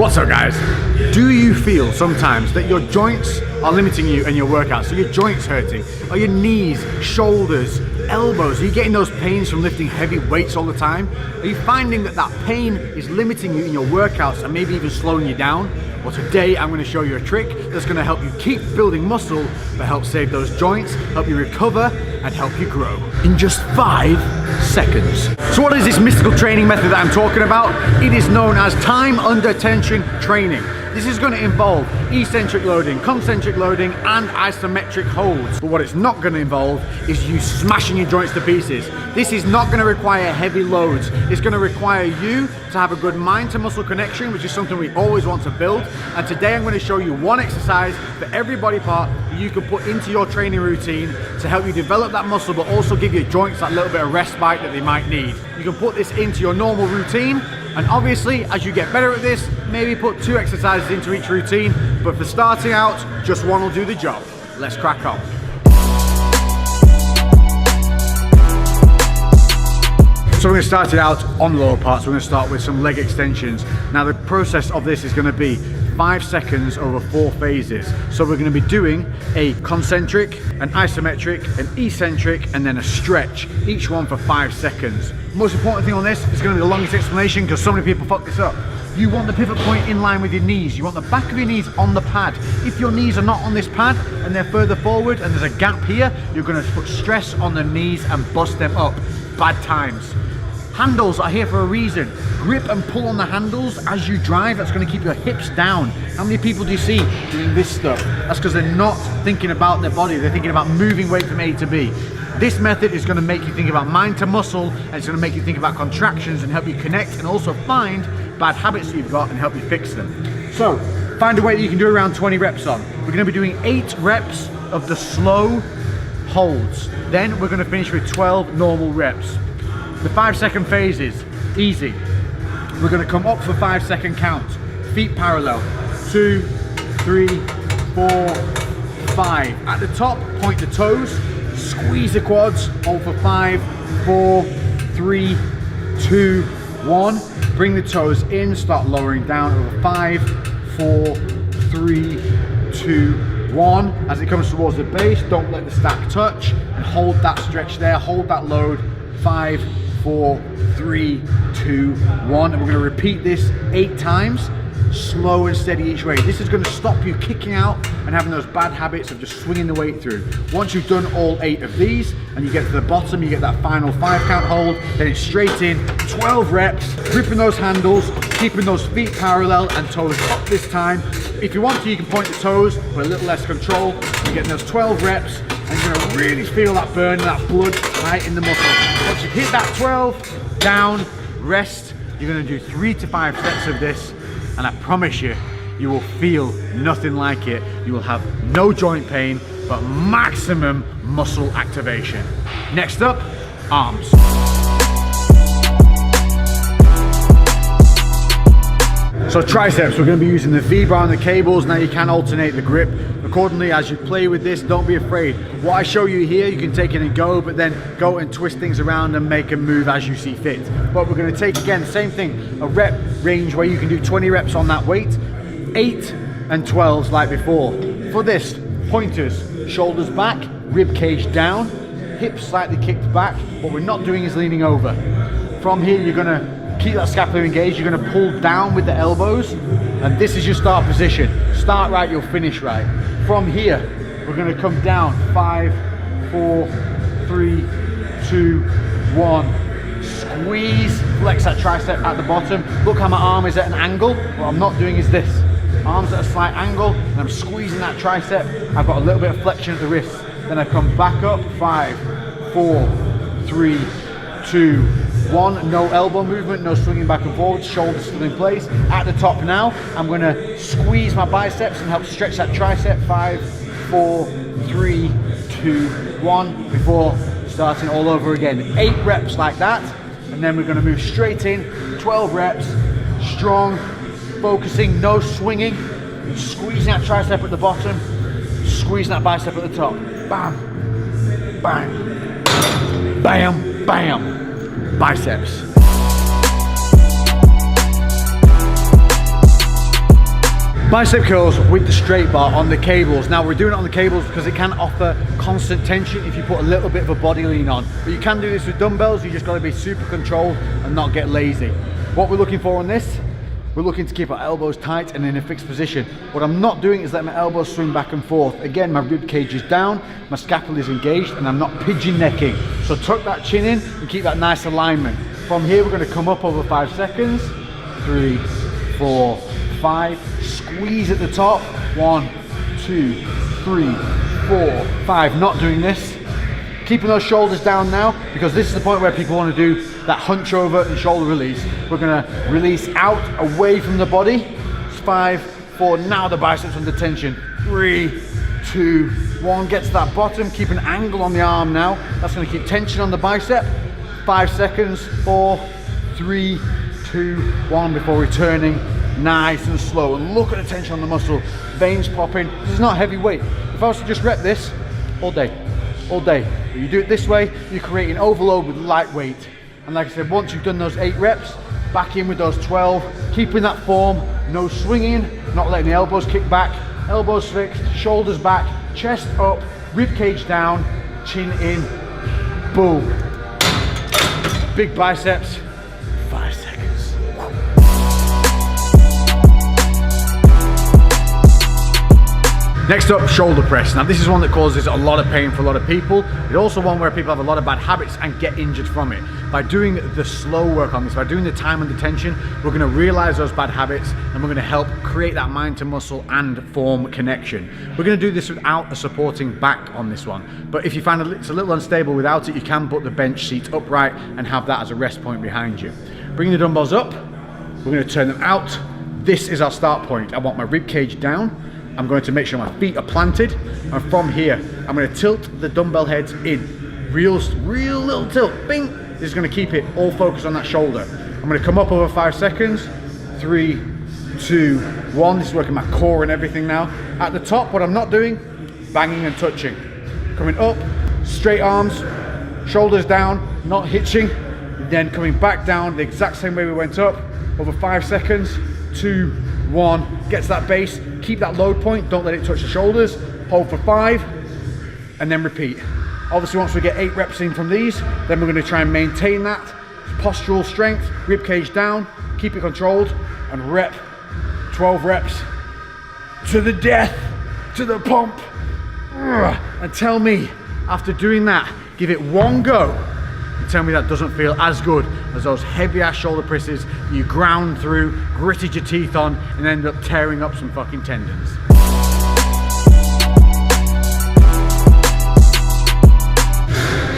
What's up, guys? Do you feel sometimes that your joints are limiting you in your workouts? So your joints hurting? Are your knees, shoulders, elbows? Are you getting those pains from lifting heavy weights all the time? Are you finding that pain is limiting you in your workouts and maybe even slowing you down? Well, today I'm going to show you a trick that's going to help you keep building muscle, but help save those joints, help you recover, and help you grow in just 5 seconds. So what is this mystical training method that I'm talking about? It is known as time under tension training. This is going to involve eccentric loading, concentric loading, and isometric holds. But what it's not going to involve is you smashing your joints to pieces. This is not going to require heavy loads. It's going to require you to have a good mind to muscle connection, which is something we always want to build. And today I'm going to show you one exercise for every body part that you can put into your training routine to help you develop that muscle, but also give your joints that little bit of respite that they might need. You can put this into your normal routine. And obviously, as you get better at this, maybe put 2 exercises into each routine, but for starting out, just one will do the job. Let's crack on. So we're going to start it out on the lower parts. We're going to start with some leg extensions. Now the process of this is going to be 5 seconds over 4 phases. So we're going to be doing a concentric, an isometric, an eccentric, and then a stretch, each one for 5 seconds. Most important thing on this is going to be the longest explanation because so many people fuck this up. You want the pivot point in line with your knees. You want the back of your knees on the pad. If your knees are not on this pad and they're further forward and there's a gap here, you're going to put stress on the knees and bust them up. Bad times. Handles are here for a reason. Grip and pull on the handles as you drive. That's going to keep your hips down. How many people do you see doing this stuff? That's because they're not thinking about their body. They're thinking about moving weight from A to B. This method is going to make you think about mind to muscle, and it's going to make you think about contractions and help you connect and also find bad habits that you've got and help you fix them. So find a weight that you can do around 20 reps on. We're going to be doing 8 reps of the slow holds. Then we're going to finish with 12 normal reps. The 5-second phase is easy. We're going to come up for 5-second count. Feet parallel. 2, 3, 4, 5. At the top, point the toes. Squeeze the quads. Hold for 5, 4, 3, 2, 1. Bring the toes in. Start lowering down over 5, 4, 3, 2, 1. As it comes towards the base, don't let the stack touch. And hold that stretch there. Hold that load. 5, 4, 3, 2, 1. And we're going to repeat this 8 times, slow and steady each way. This is going to stop you kicking out and having those bad habits of just swinging the weight through. Once you've done all 8 of these and you get to the bottom, you get that final 5 count hold, then it's straight in, 12 reps, gripping those handles, keeping those feet parallel and toes up this time. If you want to, you can point the toes, but a little less control. You're getting those 12 reps and you're going to really feel that burn and that blood right in the muscle. Once you hit that 12, down, rest. You're going to do 3 to 5 sets of this, and I promise you, you will feel nothing like it. You will have no joint pain, but maximum muscle activation. Next up, arms. So triceps, we're going to be using the V-bar and the cables. Now you can alternate the grip accordingly as you play with this. Don't be afraid. What I show you here, you can take it and go, but then go and twist things around and make them move as you see fit. But we're going to take, again, the same thing, a rep range where you can do 20 reps on that weight, 8 and 12s like before. For this, pointers, shoulders back, rib cage down, hips slightly kicked back. What we're not doing is leaning over. From here, you're going to keep that scapula engaged. You're going to pull down with the elbows, and this is your start position. Start right, you'll finish right. From here, we're going to come down. 5, 4, 3, 2, 1. Squeeze, flex that tricep at the bottom. Look how my arm is at an angle. What I'm not doing is this. Arms at a slight angle, and I'm squeezing that tricep. I've got a little bit of flexion at the wrist. Then I come back up. 5, 4, 3, 2, 1. No elbow movement, no swinging back and forward, shoulders still in place. At the top now, I'm going to squeeze my biceps and help stretch that tricep. 5, 4, 3, 2, 1. Before starting all over again. 8 reps like that, and then we're going to move straight in. 12 reps, strong, focusing, no swinging. Squeezing that tricep at the bottom, squeezing that bicep at the top. Bam, bam, bam, bam. Biceps. Bicep curls with the straight bar on the cables. Now we're doing it on the cables because it can offer constant tension if you put a little bit of a body lean on. But you can do this with dumbbells, you just got to be super controlled and not get lazy. What we're looking for on this, we're looking to keep our elbows tight and in a fixed position. What I'm not doing is letting my elbows swing back and forth. Again, my rib cage is down, my scapula is engaged, and I'm not pigeon necking. So tuck that chin in and keep that nice alignment. From here, we're going to come up over 5 seconds. 3, 4, 5. Squeeze at the top. 1, 2, 3, 4, 5. Not doing this. Keeping those shoulders down now, because this is the point where people want to do that hunch over and shoulder release. We're going to release out away from the body. 5, 4. Now the biceps under tension. 3, 2, 1. Get to that bottom. Keep an angle on the arm now. That's going to keep tension on the bicep. 5 seconds. 4, 3, 2, 1 before returning. Nice and slow. And look at the tension on the muscle. Veins popping. This is not heavy weight. If I was to just rep this all day. But you do it this way, you're creating overload with light weight. And like I said, once you've done those 8 reps, back in with those 12, keeping that form, no swinging, not letting the elbows kick back, elbows fixed, shoulders back, chest up, rib cage down, chin in, boom. Big biceps, 5 seconds. Next up, shoulder press. Now this is one that causes a lot of pain for a lot of people. It's also one where people have a lot of bad habits and get injured from it. By doing the slow work on this, by doing the time under tension, we're going to realize those bad habits and we're going to help create that mind to muscle and form connection. We're going to do this without a supporting back on this one. But if you find it's a little unstable without it, you can put the bench seat upright and have that as a rest point behind you. Bring the dumbbells up. We're going to turn them out. This is our start point. I want my rib cage down. I'm going to make sure my feet are planted, and from here I'm going to tilt the dumbbell heads in. Real little tilt, bing. This is going to keep it all focused on that shoulder. I'm going to come up over 5 seconds. 3, 2, 1. This is working my core and everything now. At the top, what I'm not doing, banging and touching. Coming up, straight arms, shoulders down, not hitching. Then coming back down the exact same way we went up, over 5 seconds. 2, 1, get to that base, keep that load point, don't let it touch the shoulders, hold for 5, and then repeat. Obviously once we get 8 reps in from these, then we're going to try and maintain that postural strength, rib cage down, keep it controlled, and rep 12 reps to the death, to the pump. And tell me, after doing that, give it one go, and tell me that doesn't feel as good as those heavy ass shoulder presses you ground through, gritted your teeth on, and ended up tearing up some fucking tendons.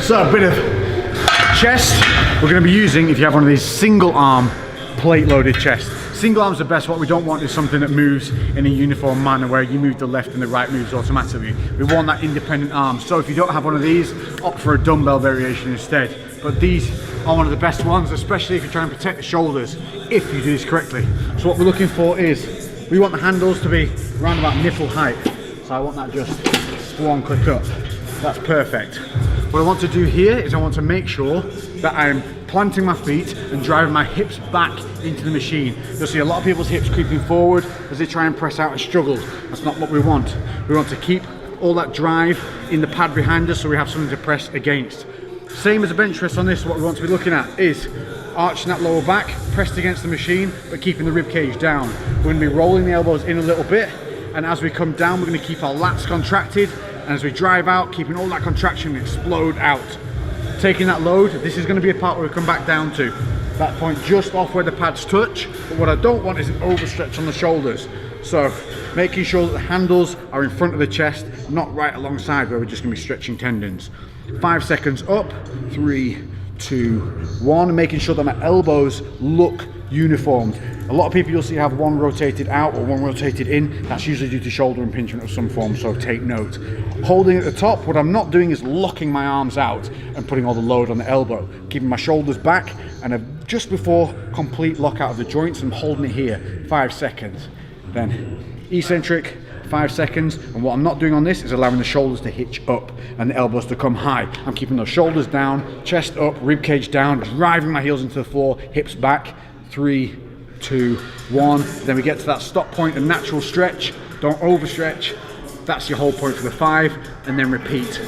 So a bit of chest we're going to be using if you have one of these single arm plate loaded chests. Single arm's the best. What we don't want is something that moves in a uniform manner where you move the left and the right moves automatically. We want that independent arm. So if you don't have one of these, opt for a dumbbell variation instead. But these are one of the best ones, especially if you're trying to protect the shoulders, if you do this correctly. So what we're looking for is, we want the handles to be around about nipple height. So I want that just one click up. That's perfect. What I want to do here is I want to make sure that I'm planting my feet and driving my hips back into the machine. You'll see a lot of people's hips creeping forward as they try and press out and struggle. That's not what we want. We want to keep all that drive in the pad behind us so we have something to press against. Same as a bench press on this, what we want to be looking at is arching that lower back, pressed against the machine, but keeping the rib cage down. We're going to be rolling the elbows in a little bit, and as we come down, we're going to keep our lats contracted, and as we drive out, keeping all that contraction explode out. Taking that load, this is going to be a part where we come back down to. That point just off where the pads touch, but what I don't want is an overstretch on the shoulders. So making sure that the handles are in front of the chest, not right alongside where we're just going to be stretching tendons. 5 seconds up, 3, 2, 1, making sure that my elbows look uniformed. A lot of people you'll see have one rotated out or one rotated in. That's usually due to shoulder impingement of some form, so take note. Holding at the top, what I'm not doing is locking my arms out and putting all the load on the elbow. Keeping my shoulders back, and just before complete lockout of the joints, I'm holding it here, 5 seconds. Then eccentric, 5 seconds, and what I'm not doing on this is allowing the shoulders to hitch up and the elbows to come high. I'm keeping those shoulders down, chest up, rib cage down, driving my heels into the floor, hips back. 3, 2, 1. Then we get to that stop point, a natural stretch. Don't overstretch. That's your hold point for the 5, and then repeat.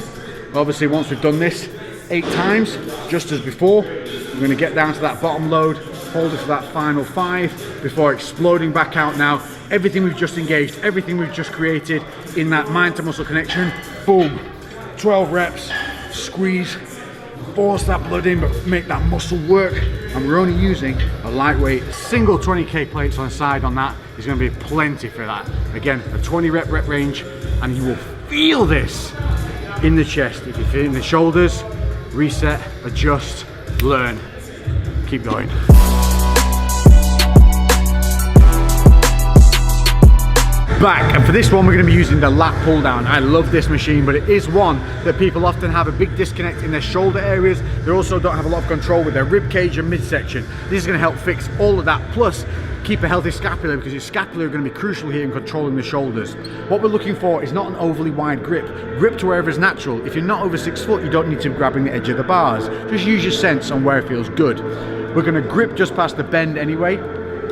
Obviously, once we've done this 8 times, just as before, we're going to get down to that bottom load, hold it for that final 5 before exploding back out now. Everything we've just engaged, everything we've just created in that mind to muscle connection, boom, 12 reps, squeeze, force that blood in, but make that muscle work. And we're only using a lightweight single 20k plates on the side. On that is going to be plenty for that. Again, a 20 rep range, and you will feel this in the chest. If you feel it in the shoulders, reset, adjust, learn, keep going. Back, and for this one we're going to be using the lat pull down. I love this machine, but it is one that people often have a big disconnect in their shoulder areas. They also don't have a lot of control with their rib cage and midsection. This is going to help fix all of that, plus keep a healthy scapula, because your scapula are going to be crucial here in controlling the shoulders. What we're looking for is not an overly wide grip. Grip to wherever is natural. If you're not over 6 foot, you don't need to be grabbing the edge of the bars. Just use your sense on where it feels good. We're going to grip just past the bend anyway.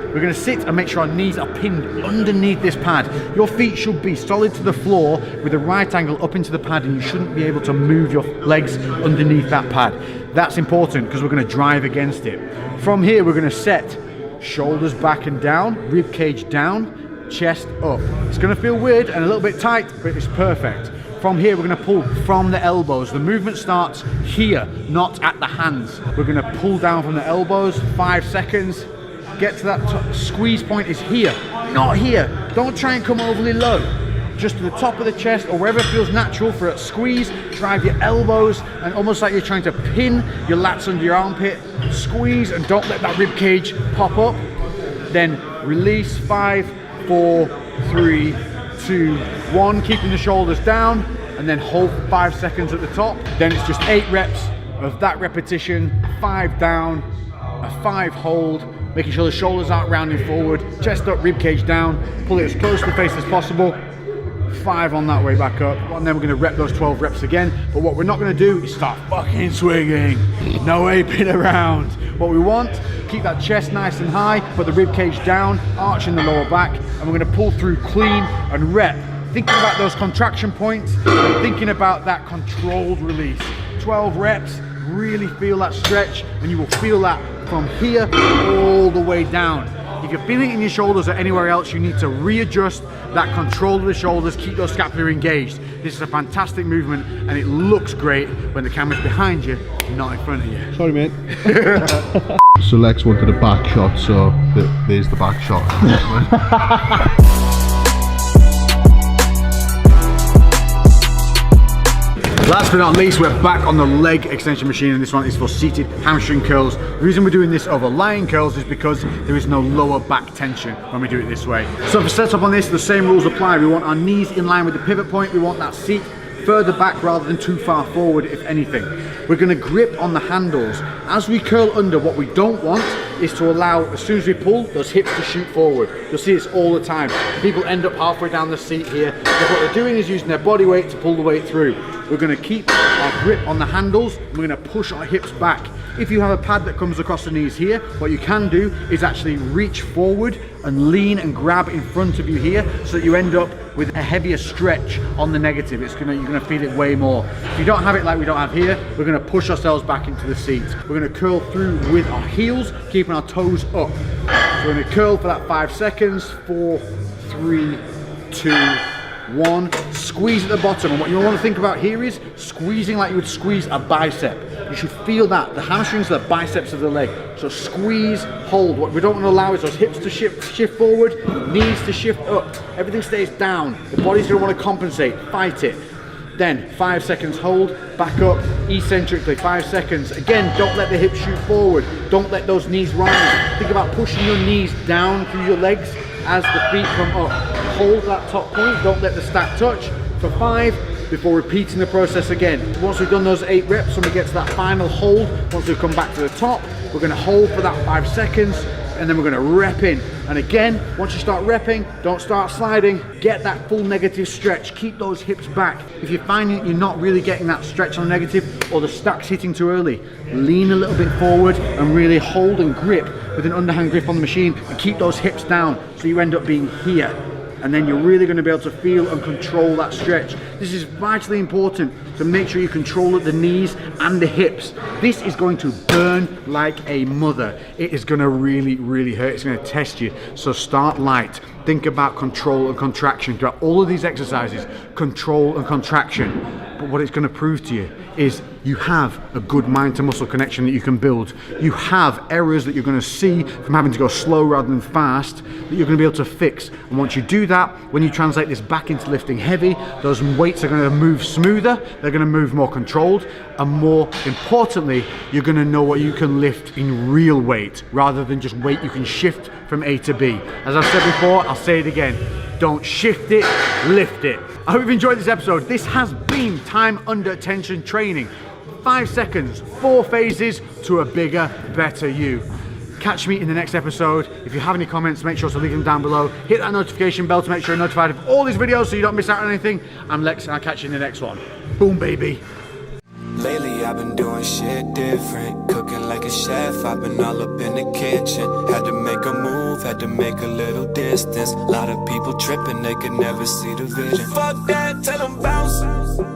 We're going to sit and make sure our knees are pinned underneath this pad. Your feet should be solid to the floor with a right angle up into the pad, and you shouldn't be able to move your legs underneath that pad. That's important because we're going to drive against it. From here, we're going to set shoulders back and down, rib cage down, chest up. It's going to feel weird and a little bit tight, but it's perfect. From here, we're going to pull from the elbows. The movement starts here, not at the hands. We're going to pull down from the elbows, 5 seconds. Get to that squeeze point is here, not here. Don't try and come overly low. Just to the top of the chest or wherever it feels natural for a squeeze. Drive your elbows and almost like you're trying to pin your lats under your armpit. Squeeze and don't let that rib cage pop up. Then release, 5, 4, 3, 2, 1. Keeping the shoulders down, and then hold 5 seconds at the top. Then it's just 8 reps of that repetition. 5 down, a 5 hold. Making sure the shoulders aren't rounding forward, chest up, rib cage down, pull it as close to the face as possible. 5 on that way back up, and then we're going to rep those 12 reps again. But what we're not going to do is start fucking swinging. No aping around. What we want, keep that chest nice and high, put the rib cage down, arching the lower back, and we're going to pull through clean and rep. Thinking about those contraction points, and thinking about that controlled release. 12 reps, really feel that stretch, and you will feel that from here all the way down. If you're feeling it in your shoulders or anywhere else, you need to readjust that control of the shoulders, keep those scapula engaged. This is a fantastic movement, and it looks great when the camera's behind you, not in front of you. Sorry, mate. So Lex wanted a back shot, so there's the back shot. Last but not least, we're back on the leg extension machine, and this one is for seated hamstring curls. The reason we're doing this over lying curls is because there is no lower back tension when we do it this way. So for setup on this, the same rules apply. We want our knees in line with the pivot point. We want that seat further back rather than too far forward, if anything. We're going to grip on the handles. As we curl under, what we don't want is to allow, as soon as we pull, those hips to shoot forward. You'll see this all the time. People end up halfway down the seat here. But what they're doing is using their body weight to pull the weight through. We're going to keep our grip on the handles. We're going to push our hips back. If you have a pad that comes across the knees here, what you can do is actually reach forward and lean and grab in front of you here, so that you end up with a heavier stretch on the negative. You're going to feel it way more. If you don't have it like we don't have here, we're going to push ourselves back into the seat. We're going to curl through with our heels, keeping our toes up. So we're going to curl for that 5 seconds. 4, 3, 2, 1. Squeeze at the bottom, and what you want to think about here is squeezing like you would squeeze a bicep. You should feel that. The hamstrings are the biceps of the leg. So squeeze, hold. What we don't want to allow is those hips to shift forward, knees to shift up. Everything stays down. The body's going to want to compensate. Fight it. Then 5 seconds hold, back up, eccentrically, 5 seconds. Again, don't let the hips shoot forward. Don't let those knees rise. Think about pushing your knees down through your legs as the feet come up. Hold that top point, don't let the stack touch for 5 before repeating the process again. Once we've done those 8 reps, when we get to that final hold, once we come back to the top, we're going to hold for that 5 seconds, and then we're going to rep in. And again, once you start repping, don't start sliding. Get that full negative stretch. Keep those hips back. If you're finding you're not really getting that stretch on the negative, or the stack's hitting too early, lean a little bit forward and really hold and grip with an underhand grip on the machine and keep those hips down so you end up being here. And then you're really going to be able to feel and control that stretch. This is vitally important to make sure you control the knees and the hips. This is going to burn like a mother. It is going to really, really hurt. It's going to test you. So start light. Think about control and contraction throughout all of these exercises. Control and contraction. But what it's going to prove to you is you have a good mind to muscle connection that you can build. You have errors that you're going to see from having to go slow rather than fast that you're going to be able to fix. And once you do that, when you translate this back into lifting heavy, those weights are going to move smoother, they're going to move more controlled, and more importantly, you're going to know what you can lift in real weight rather than just weight you can shift from A to B. As I've said before, I'll say it again. Don't shift it, lift it. I hope you've enjoyed this episode. This has been time under tension training. 5 seconds, 4 phases to a bigger, better you. Catch me in the next episode. If you have any comments, make sure to leave them down below. Hit that notification bell to make sure you're notified of all these videos so you don't miss out on anything. I'm Lex and I'll catch you in the next one. Boom, baby. Lately I've been doing shit different, cooking like a chef, I've been all up in the kitchen. Had to make a move, had to make a little distance. A lot of people tripping, they could never see the vision. Fuck that, tell them bounce.